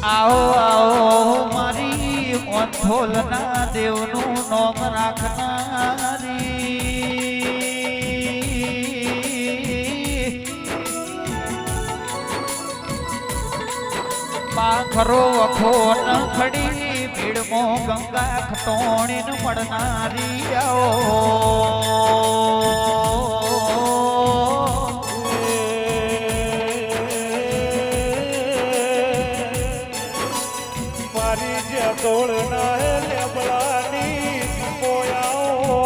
આવો આવો મારી ઓંથોલના દેવનું નામ રાખનારી પાખરો વખો ન ખડી ભીડમો ગંગા ખટોણીન મળનારી આવો તોડના લેબડાની પોયાઓ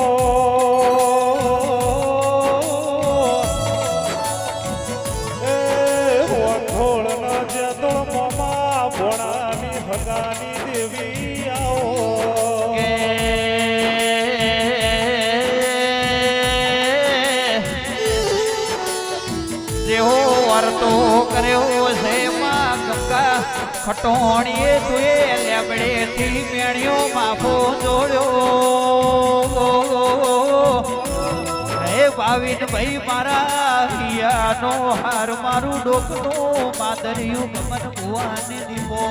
એ વખોળના જતો મમા ભોણાની ભગાની દેવી આવો જેવો વર્તો કર્યો છે માં ગંગા ખટોણીએ તુએ લેબડે થી મેણ્યો માફો જોડ્યો હે ભાવિન ભાઈ મારા હિયાનો હાર મારું ડોકનું માદરિયું મન ભુવાને દીપો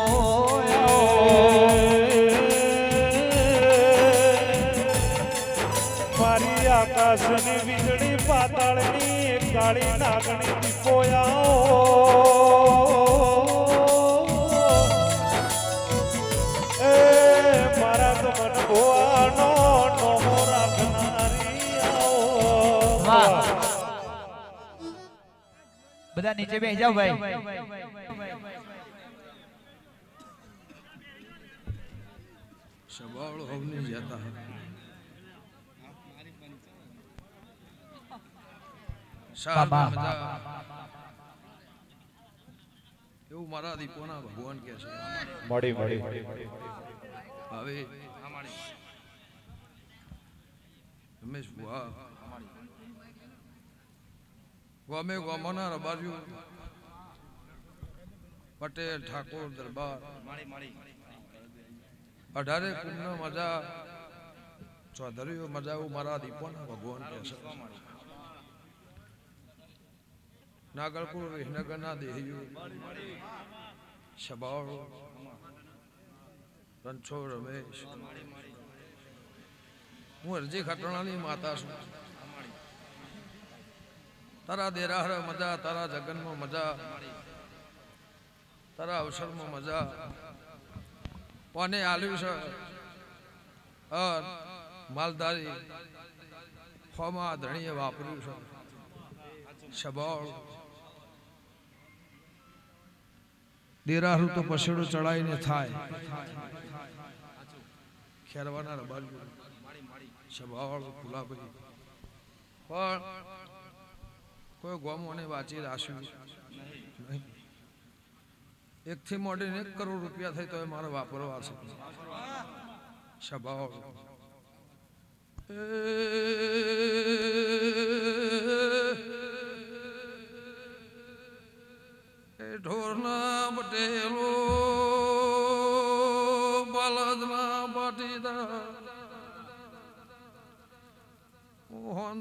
મારી આકાશની વીજળી પાતાળની કાળી નાગણી દીપોયાઓ બધા નીચે બેસી જાઓ ભાઈ સવાળો હવની જતા એવું મારા દીપોના ભગવાન કે છે મળી હવે રમેશ બુઆ ગમે ગમના રબાજુ પટેલ ઠાકોર દરબાર 18 કુંભનો મજા ચૌધરીઓ મજા એવું મારા દીપોના ભગવાન કે છે નાગલપુર વિસનગરના દેહીઓ સબાળો રણછો રમેશ હું અરજી ખટણાની માતા છું તારા દેરાહર મજા તારા જગનમાં મજા તારા અવસરમાં મજા કોને આલ્યું છે માલધારી ખોમાં ધણીએ વાપર્યું છે સબાળ દેરાહરું તો પછેડું ચડાવીને થાય ખેરવાના રબાજુ સબાળ ફુલાભાઈ પણ કોઈ ગોમોને વાંચી રાખ્યું નહીં 1 થી મોડીને 1 કરોડ રૂપિયા થાય તો એ મારે વાપરવા છે સભાઓ એ ઢોરના પટેલો બળદના પાટીદાર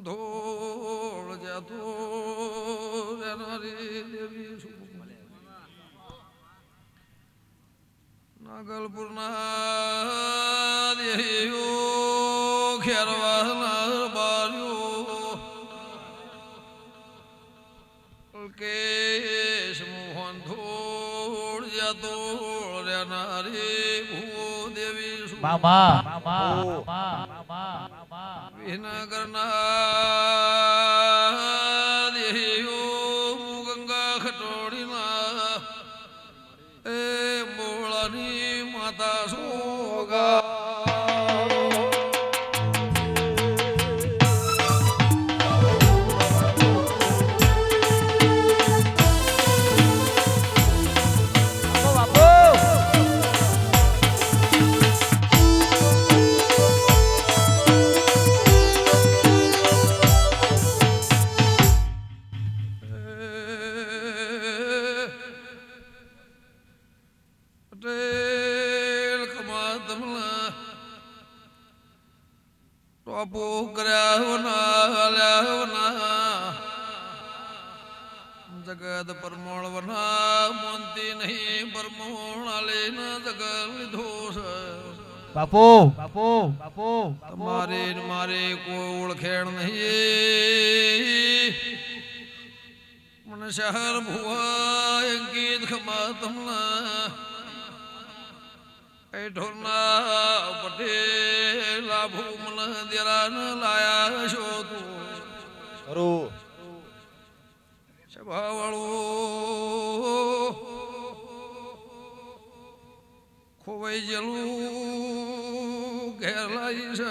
ધોળ જતો નાગલપુરના દેહીઓ ખેરવાના બારીઓ કેશ મોહન ધોળ જતો રેનારી ભૂદેવી વિસનગરના દેહીઓ ગંગા ખટોડીના એ મોળાની માતા સોગા જગત પરમોળ વના મોનતી નહીં પરમોળ આલે ન જગત લીધો છે બાપુ બાપુ બાપુ તમારે ને મારે કોઈ ઓળખેણ નહીં મને શહેર ભુવા અંકિત ખમા તમના એ ઢોરના પટેલ આભુ મને દેરાન લાયા છો તું ખરું સભાવાળો ખોવાઈ ગયેલું ઘેર લાવી છે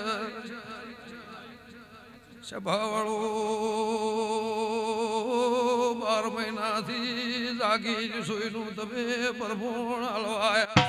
સભાવાળો 12 મહિનાથી જાગી સોયનું તમે પરમોણ આલવાયા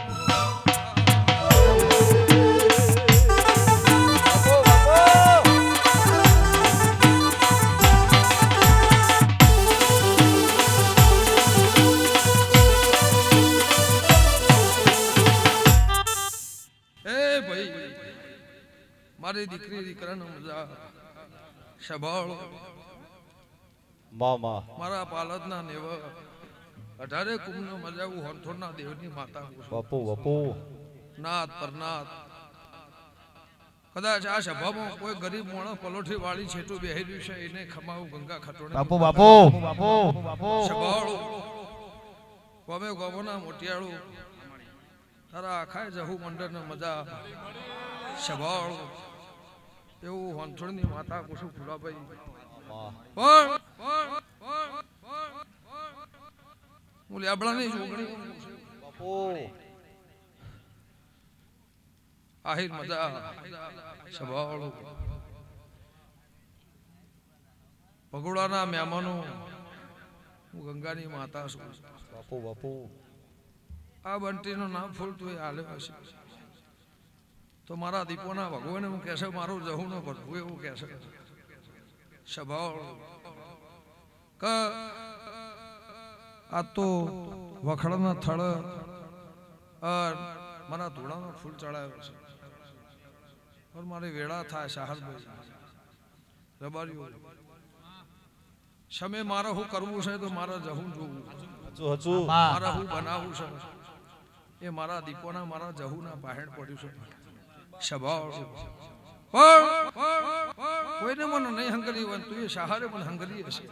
મારી દીકરી દીકરાનો મજા સભાળો મામા મારા પાલતના નેવ 18 કુંભનો મજાવું હરથોડના દેવની માતા બાપુ બાપુ નાથ પરનાથ કદાચ આ સભામાં કોઈ ગરીબ માણસ પલોઠી વાળી છેટું બેહર્યું છે એને ખમાવું ગંગા ખટોણે બાપુ બાપુ બાપુ બાપુ સભાળો ગમે ગમોના મોટિયાળું તારા આખાય જહુ મંડળને મજા સભાળો એવું હંથોડની માતા કુસુમ ફુલાભાઈ હું લેબડાની જોગણી બાપુ આહિર મજા સભાળો ભગોડાના મહેમાનો હું ગંગાની માતા છું બાપુ બાપુ આ બંટીનું નામ ફૂલતું એ હાલે હશે તો મારા દીપોના ભગવાન એવું કહેશે મારું જહું ન ભરવું એવું કહેશે સ્વભાવ આ તો વખડાના થળ મારા ધોળાનો ફૂલ ચડાવ્યો છે और મારી વેળા થાય શાહરભાઈ રબારીઓ શમે મારે હું કરવું છે તો મારે જહું જોવું હજુ મારે હું બનાવવું છે એ મારા દીપોના મારા જહુના પાહેણ પડ્યું છે સ્વભાવ કોઈને મને નહીં હંગરી હોય તું એ શાહરે મને હંગરી હશે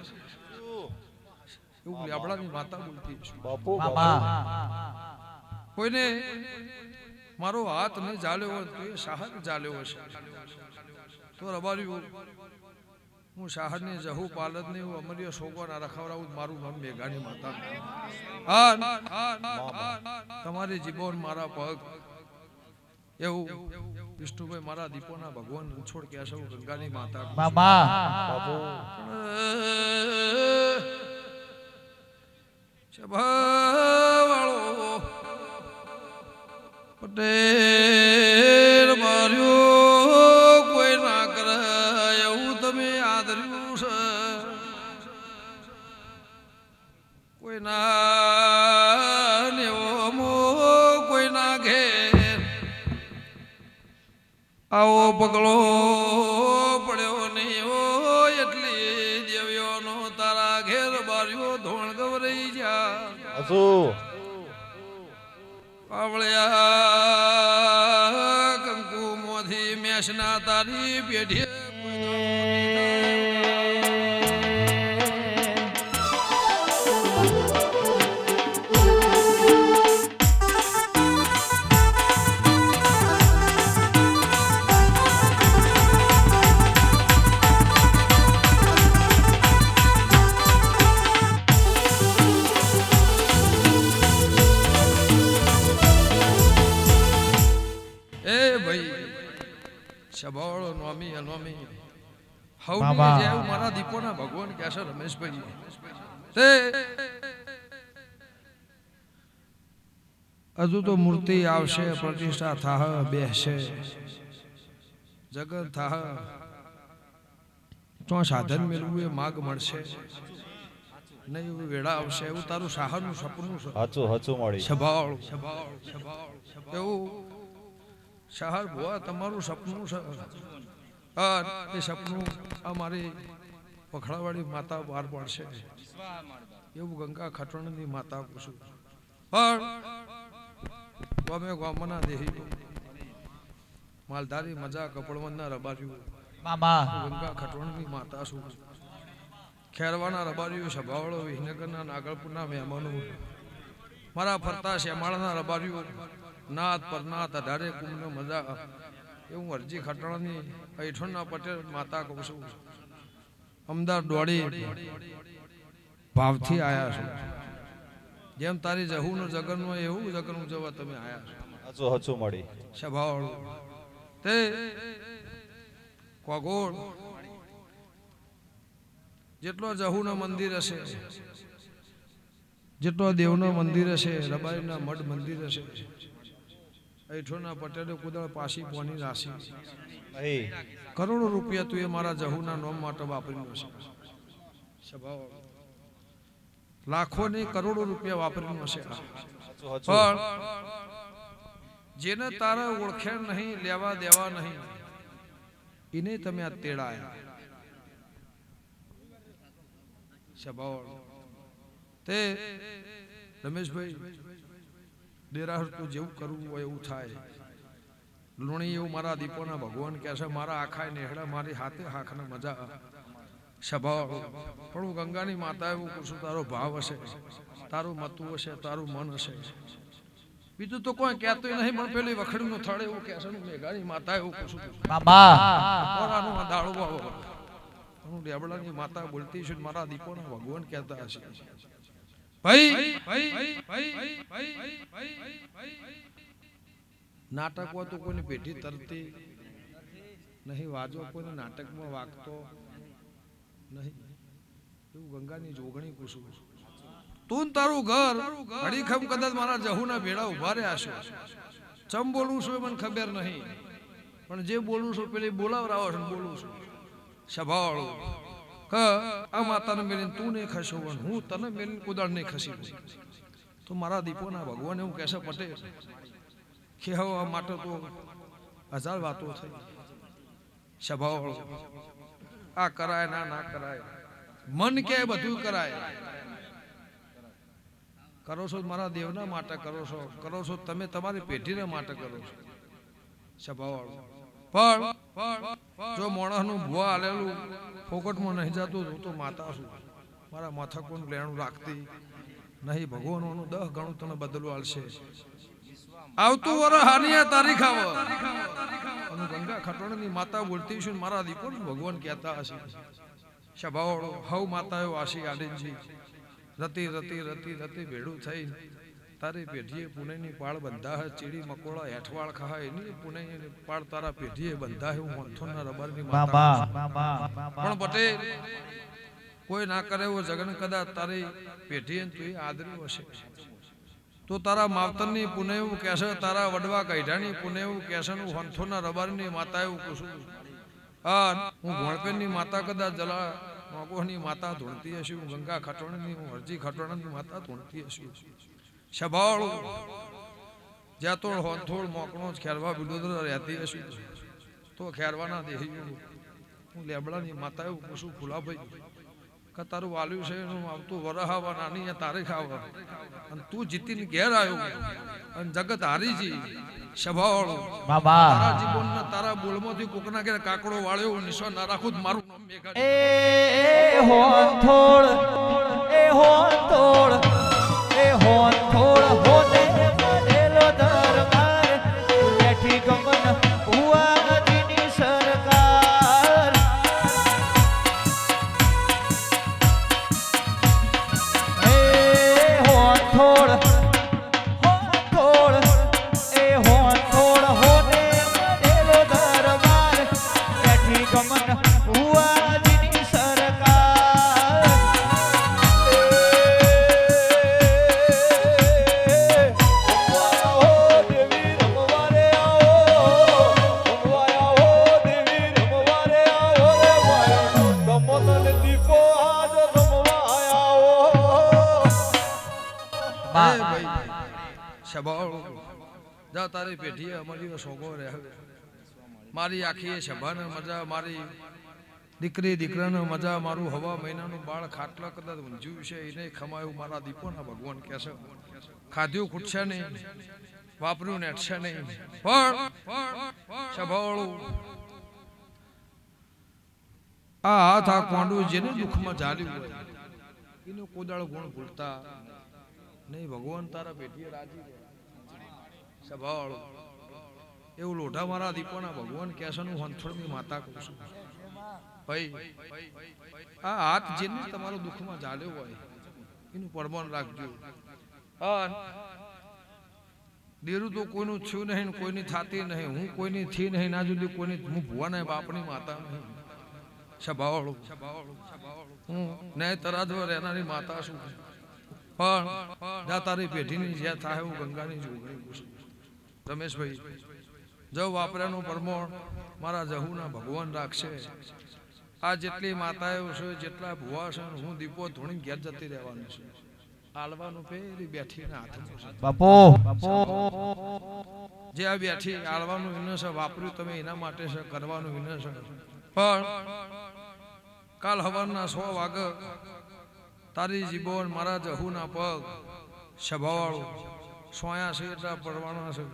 એવું લાબડાની માતા બોલતી છે બાપુ કોઈને મારો હાથ નહીં જાલ્યો હોય તો એ શાહર જાલ્યો હશે તો રબાર્યું હું શાહરની જહુ પાલદની હું અમરીય સોગવાના રખાવડાવું મારું નામ મેઘાની માતા તમારી જીબોન મારા પગ એવું વિષ્ણુભાઈ મારા દીપોના ભગવાન ઉછોડ કે સૌ ગંગાની માતા બાબા બાપુ સભાવાળો પટેલ માર્યો કોઈ ના કરે એવું તમે આદર્યું છે કોઈ ના નેવો કોઈ ના ઘેર આવો પગલો પડ્યો નહીં હોય એટલી દેવ્યોનો તારા ઘેર બાર્યો ધોણ ગવરાઈ જા હજુ પાવળિયા કંકુ મોથી મેષના તારી પેઢી સભાળો નોમી અનોમી હવની જેવું મારા દીપોના ભગવાન કહેશે રમેશભાઈ તે હજુ તો મૂર્તિ આવશે પ્રતિષ્ઠા થાહ બેસશે જગત થાહ તો સાધન મેળવું એ માગ મળશે નહીં એવું વેળા આવશે એવું તારું શાહનું સપનું છે હજુ મળી સભાળ એવું શાહર ભુવા તમારું સપનું છે એ સપનું અમારી પખડાવાળી માતા બહાર પડશે એવું ગંગા ખટોણની માતા પૂછું પણ ગમે ગામના દેહી માલધારી મજા કપડવંદના રબાર્યું મામા ગંગા ખટોણની માતા શું ખેરવાના રબારીઓ સભાવાળો વિહનગરના નાગલપુરના મહેમાનો મારા ફરતા શ્યામાળાના રબારીઓ નાથ પરનાથ અઢારે કુંભને મજા એવું અરજી ખટોણની પૈઠણના પટેલ માતા કહું છું અમદાર દોડી ભાવથી આયા છો જેમ તારી જહુનું જગન હોય એવું જગન જવા તમે આયા છો હચું હચું મળી સભાવાળો તે કોગોળ જેટલો જહુનો મંદિર હશે જેટલો દેવનો મંદિર હશે રબારીના મઢ મંદિર હશે ऐठोना पटेले कुदळ पासी પોની રાશિ નહીં કરોડો રૂપિયા તું એ મારા જહુના નામ માટે વાપર્યું હશે સ્વભાવ લાખો ને કરોડો રૂપિયા વાપર્યું હશે હચું હચું પણ જેને તારા ઓળખે નહીં લેવા દેવા નહીં એને તમે આ તેડાયા સ્વભાવ તે રમેશભાઈ દેરાહર તું જેવું કરવું હોય એવું થાય લુણી એવું મારા દીપોના ભગવાન કહે છે મારા આખા નેહડા મારી હાથે હાખને મજા સ્વભાવ પણ હું ગંગાની માતા એવું પૂછું તારો ભાવ હશે તારું મતું હશે તારું મન હશે બીજું તો કોઈ કહેતો નહીં પણ પેલી વખડીનું થડે એવું કહે છે મેઘાની માતા એવું પૂછું મામા પોરાનું દાળો બાવો હું ડેબડાની માતા બોલતી છું મારા દીપોના ભગવાન કહેતા હશે નાટક હોય તો કોઈની પેઢી તરતી નહીં વાજો કોઈને નાટકમાં વાગતો નહીં એવું ગંગાની જોગણી પૂછું તું તારું ઘર અડીખમ કદાચ મારા જહુના ભેડા ઉભા રહ્યા છો ચમ બોલું છું એ મને ખબર નહીં પણ જે બોલું છું પેલી બોલાવરાવો છો બોલું છું સભાવાળું આ માતાને મેળીને તું નહીં ખસ્યો હું તને મેળીને કુદાળ નહીં ખસી તો મારા દીપોના ભગવાન એવું કહેશે પટેલ ખેહવા માટે તો હજાર વાતો થઈ સ્વભાવ આ કરાય ના કરાય મન કે બધું કરાય કરો છો મારા દેવના માટે કરો છો તમે તમારી પેઢીના માટે કરો છો સ્વભાવ પણ જો મોણસનું ભુવા આલેલું ફોકટમાં નહીં જતું હું તો માતા છું મારા મથકોનું લેણું રાખતી નહીં ભગવાનોનું 10 ગણું તને બદલવા આવશે આવતું વરસ હાનિયા તારીખ આવે અને ગંગા ખટોણની માતા બોલતી છું મારા દીપો ભગવાન કહેતા હશે સ્વભાવ હવ માતાઓ આશી આડીજી રતી રતી રતી રતી ભેડું થઈ તારી પેઢીએ પુણેની પાળ બંધા હે ચીડી મકોડા હેઠવાળ ખાય એની પુણેની પાળ તારા પેઢીએ બંધા હે હું મંથોના રબરની માતા પણ પટેલ કોઈ ના કરે એવો જગન કદાચ તારી પેઢીએ તું આદર્યું હશે તો તારા માવતરની પુણે એવું કહેશે તારા વડવા કૈઢાની પુણે એવું કહેશે હું મંથોના રબરની માતા એવું કુશું હું ભોણપેનની માતા કદાચ જલા મોગોની માતા ધૂણતી હશે હું ગંગા ખટોણની હું હરજી ખટોણની માતા ધૂણતી હશે સ્વભાવ જ્યાં તો હોંથોડ મોકણો જ ખેરવા બિલોદર રહેતી હશે તો ખેરવાના દેહી હું લેબડાની માતા એવું પૂછું ફુલાભાઈ કે તારું વાલ્યું છે એનું આવતું વરહાવા નાની તારીખ આવે અને તું જીતીને ઘેર આવ્યો અને જગત હારીજી સ્વભાવ તારા જીવનના તારા બોલમાંથી કોકના ઘેર કાકડો વાળ્યો નિશાન ના રાખું મારું નામ મેઘા એ હોંથોડ એ હોંથોડ એ હોંથોડ હોને બનેલો દરબાર બેઠી ગમન ભુવાજીની સરકાર એ હોંથોડ હોંથોડ એ હોંથોડ હોને બનેલો દરબાર બેઠી ગમન ભુવાજીની સરકાર જા તારી પેઢીએ અમારી સોગો રહે મારી આખી સભાને મજા મારી દીકરી દીકરાનો મજા મારું હવા મહિનાનું બાળ ખાટલા કદાચ ઊંઝ્યું છે એને ખમાયું મારા દીપોના ભગવાન કહેશે ખાધ્યું ખૂટશે નહીં વાપર્યું નેટશે નહીં પણ સભાળું આ હાથ આ કોંડું જેને દુઃખમાં ઝાલ્યું હોય એનો કોદાળ ગુણ ભૂલતા નહીં ભગવાન તારા પેટીએ રાજી સભાળું એવું લોઢા મારા દીપોના ભગવાન કહેશે હું હંથોળની માતા કહું છું ભાઈ આ હાથ જેને તમારો દુઃખમાં ઝાલ્યો હોય એનું પરમાન રાખજો દેરું તો કોઈનું થયું નહીં કોઈની થાતી નહીં હું કોઈની થી નહીં ના જુદી કોઈની હું ભુવાના બાપની માતા નહીં સભાવાળો હું ન્યાય તરાજવા રહેનારી માતા છું પણ જા તારી પેઢીની જ્યાં થાય હું ગંગાની જોગણી પૂછું રમેશભાઈ જો વાપરાનું પરમોણ મારા જહુના ભગવાન રાખશે આ જેટલી માતાઓ છે જેટલા ભુવા છે હું દીપો ધોણી ઘેર જતી રહેવાની છે આળવાનું પેલી બેઠીને હાથમાં છે બાપો જે આ બેઠી આળવાનું વિનસ વાપર્યું તમે એના માટે છે કરવાનું વિનસ પણ કાલ હવારના 100 વાગે તારી જીબોન મારા જહુના પગ સભાવાળો સોયા છે એટલા પડવાના છે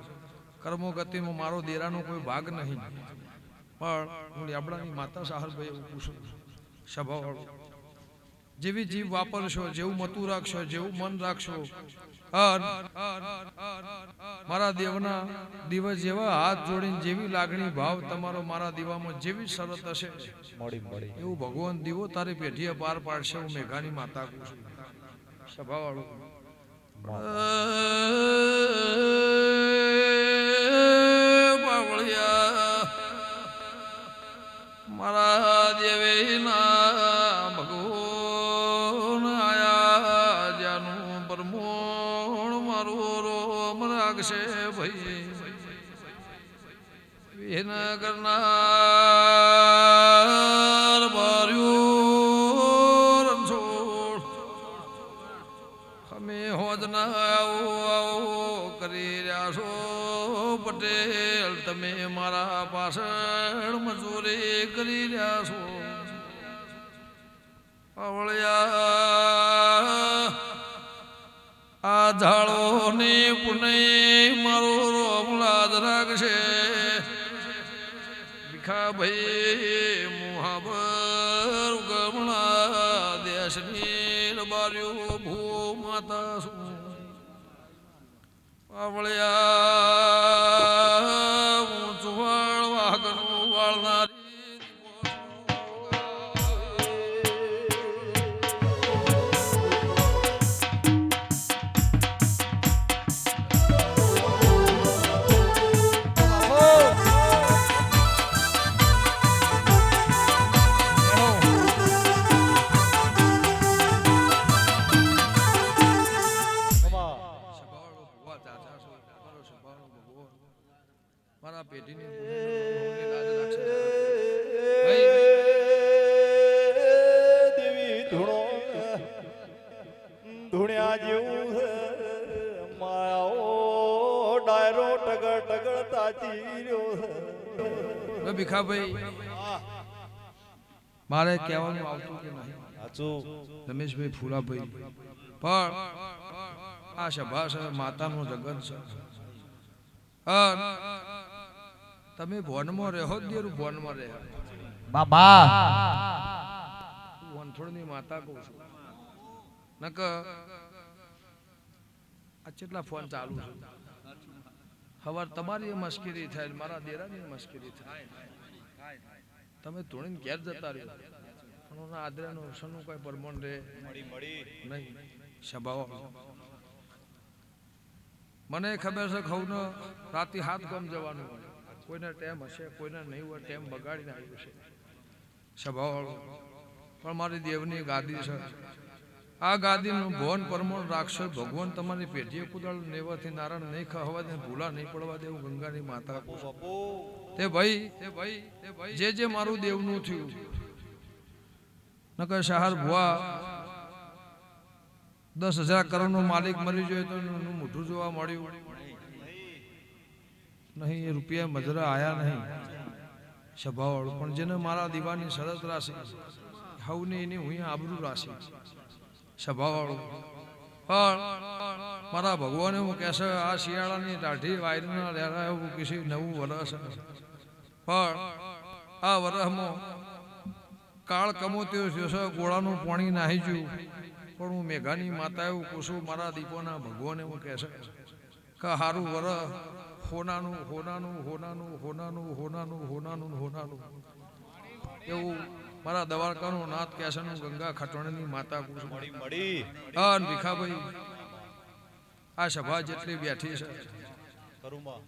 કર્મો ગતિમાં મારો દેરાનો કોઈ ભાગ નહીં પણ હું ડાબડાની માતા સાહરભાઈ એવું પૂછું સભાવાળો જેવી જીવ વાપરશો જેવું મતું રાખશો જેવું મન રાખશો મારા દેવના દિવસ જેવા હાથ જોડીને જેવી લાગણી ભાવ તમારો મારા દીવામાં જેવી શરત હશે એવું ભગવાન દીવો તારી પેઢીએ પાર પાડશે હું મેઘાની માતા કહું છું સભાવાળો મારા દેવીના ભગવાન આયા જાનું પરમોણ મારું રોમ રાખશે ભાઈ વિન કરનાર બાર્યું રણછોડ અમે હોજના આવો કરી રહ્યા છો પટેલ તમે મારા પાછળ મજૂરી કરી રહ્યા છો આવળિયા આ ઝાડો ને પુણે મારો રોમ લાજ રાખશે ભીખા ભાઈ મુહાબર ગમણા દેશની બાર્યું ભૂ માતા શું આવળિયા ઊંચું વાળ વાઘનું વાળનારી મારા પેઢીની દેવી ધૂણ્યા જેવું માયાઓ ડાયરો ટગર ટગર તાચી રહ્યો ભીખાભાઈ મારે કહેવાનું આવતું કે નહીં સાચું રમેશભાઈ ફૂલાભાઈ પણ આ સભા છે માતાનો જગત છે તમે ભવનમાં રહો દેરું ભવનમાં રહે બાબા વનથોડની માતા કહું છું નક આ કેટલા ફોન ચાલુ છે હવાર તમારી મશ્કરી થાય મારા દેરાની મશ્કરી થાય તમે ધોણીને ઘેર જતા રહ્યો પણ આદરાનો સનું કઈ પરમણ રે નહીં સભાઓ મને ખબર છે ખવનો રાતે 7 ગામ જવાનું હોય કોઈને ટાઈમ હશે કોઈને નહીં હોય ટાઈમ બગાડીને આવ્યું છે સભાવાળો પણ મારી દેવની ગાદી છે આ ગાદીનું ભવન પરમણ રાખશો ભગવાન તમારી પેઢીએ કુદાળ નેવાથી નારાયણ નહીં ખાવા દે ભૂલા નહીં પડવા દેવું ગંગાની માતા તે ભાઈ જે મારું દેવનું થયું નકર શહાર ભુવા 10,000 કરોડનો માલિક મરી જોઈએ તો એનું મોઢું જોવા મળ્યું નહીં રૂપિયા મજરા આયા નહીં સ્વભાવવાળું પણ જેને મારા દીવાની સરસ રાશિ હવને એની હું આબરૂ રાશિ સ્વભાવવાળું પણ મારા ભગવાને હું કહેશે આ શિયાળાની દાઢી વાયરના લેરા એવું કીધું નવું વરસ પણ આ વરસમાં કાળ કમોત્યો છે ગોળાનું પાણી નાહી ગયું પણ હું મેઘાની માતા એવું કુશું મારા દીપોના ભગવાને હું કહેશે કે હારું વરસ હોનાનું હોનાનું હોનાનું હોનાનું હોનાનું હોનાનું હોનાનું એવું મારા દવારકાનું નાથ કેસનું ગંગા ખટવણની માતા કુશું મળી હા ભીખાભાઈ આ સભા જેટલી બેઠી છે કરુમા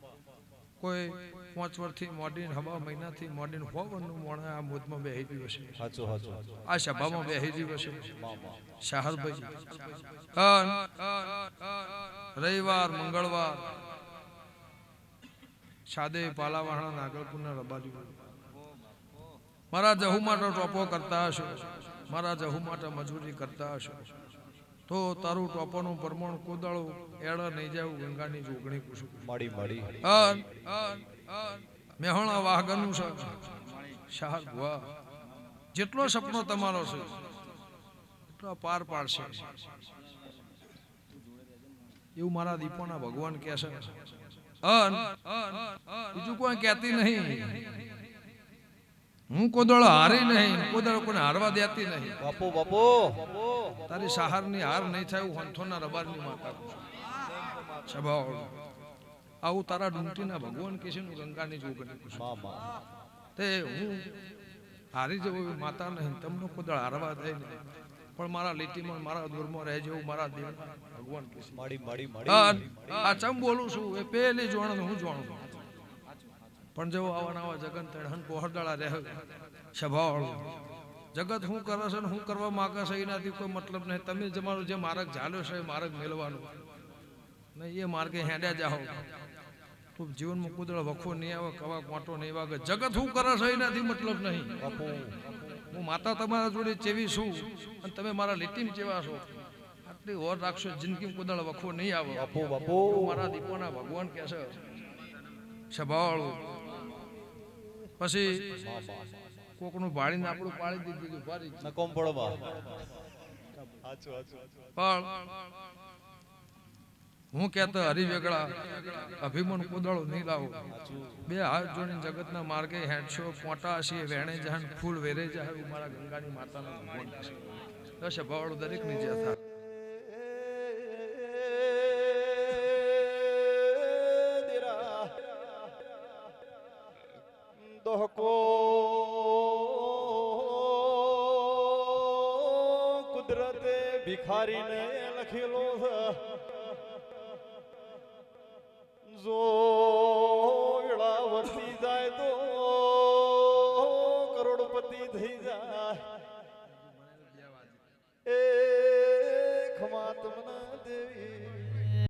કોઈ 5 વર્ષથી મોડીને હવા મહિનાથી મોડીને 6 વર્ષનું મોણે આ મોજમાં બેહી ગયું છે હાચો હાચો આ સભામાં બેહી ગયું છે મામા શાહરભાઈ રવિવાર મંગળવાર સાદે પાલાવાળા નાગલપુરના રબારી મારા જહુ માટે ટોપો કરતા હશો મારા જહુ માટે મજૂરી કરતા હશો તો તારું ટોપોનું પરમાણુ કોદાળું એળ નહીં જાય ગંગાની જોગણી કુશું મળી મળી મેહોણા વાહગનું છે શાહર ભુવા જેટલો સપનો તમારો છે એટલો પાર પાડશે એવું મારા દીપોના ભગવાન કહે છે બીજું કોઈ કહેતી નહીં હું કોદળો હારી નહીં કોદળો કોને હારવા દેતી નહીં બાપુ બાપુ તારી સહારની હાર નહીં થાય હું હંથોના રબારની માતા સ્વભાવ આવું તારા ડુંટીના ભગવાન કે છે ગંગાની જોગણી મામા તે હું હારી જવું માતા નહીં તમને કોદળ હારવા દે નહીં પણ મારા લીટીમાં મારા દૂરમાં રહેજો મારા દેવ ભગવાન કે છે મળી મળી મળી આ ચમ બોલું છું એ પેલી જોણ હું જોણું પણ જો આવા નવા જગન તડહન પહોળદાળા રહે સ્વભાવવાળું જગત શું કરે છે ને શું કરવા માંગે છે એનાથી કોઈ મતલબ નહીં તમે તમારો જે માર્ગ ઝાલ્યો છે એ માર્ગ મેળવાનો નહીં એ માર્ગે હેડ્યા જાઓ તો જીવનમાં કુદળ વખો નહીં આવે કવા કોંટો નહીં વાગે જગત શું કરે છે એનાથી મતલબ નહીં બાપુ હું માતા તમારા જોડે ચેવી છું અને તમે મારા લીટીમાં ચેવા છો આટલી ઓર રાખશો જિંદગીમાં કુદળ વખો નહીં આવે બાપુ બાપુ મારા દીપોના ભગવાન કહે છે સ્વભાવવાળું પછી કોકનું ભાડીને આપણું પાડી દીધું ભારી નકોમ પડવા હાચો હાચો પણ હું કહેતો હરિવેગળા અભિમન કોદળો નહીં લાવો બે હાથ જોડીને જગતના માર્ગે હેડશો પોટા હશે વેણે જહાન ફૂલ વેરે જાય એવું મારા ગંગાની માતાના ભગવાન છે દસ ભાવડો દરેક ની જે થાય દોહકો કુદરતે ભિખારીને લખેલો છે જો વેળા વર્તી જાય તો કરોડપતિ થઈ જાય એ ખમા તમને દેવી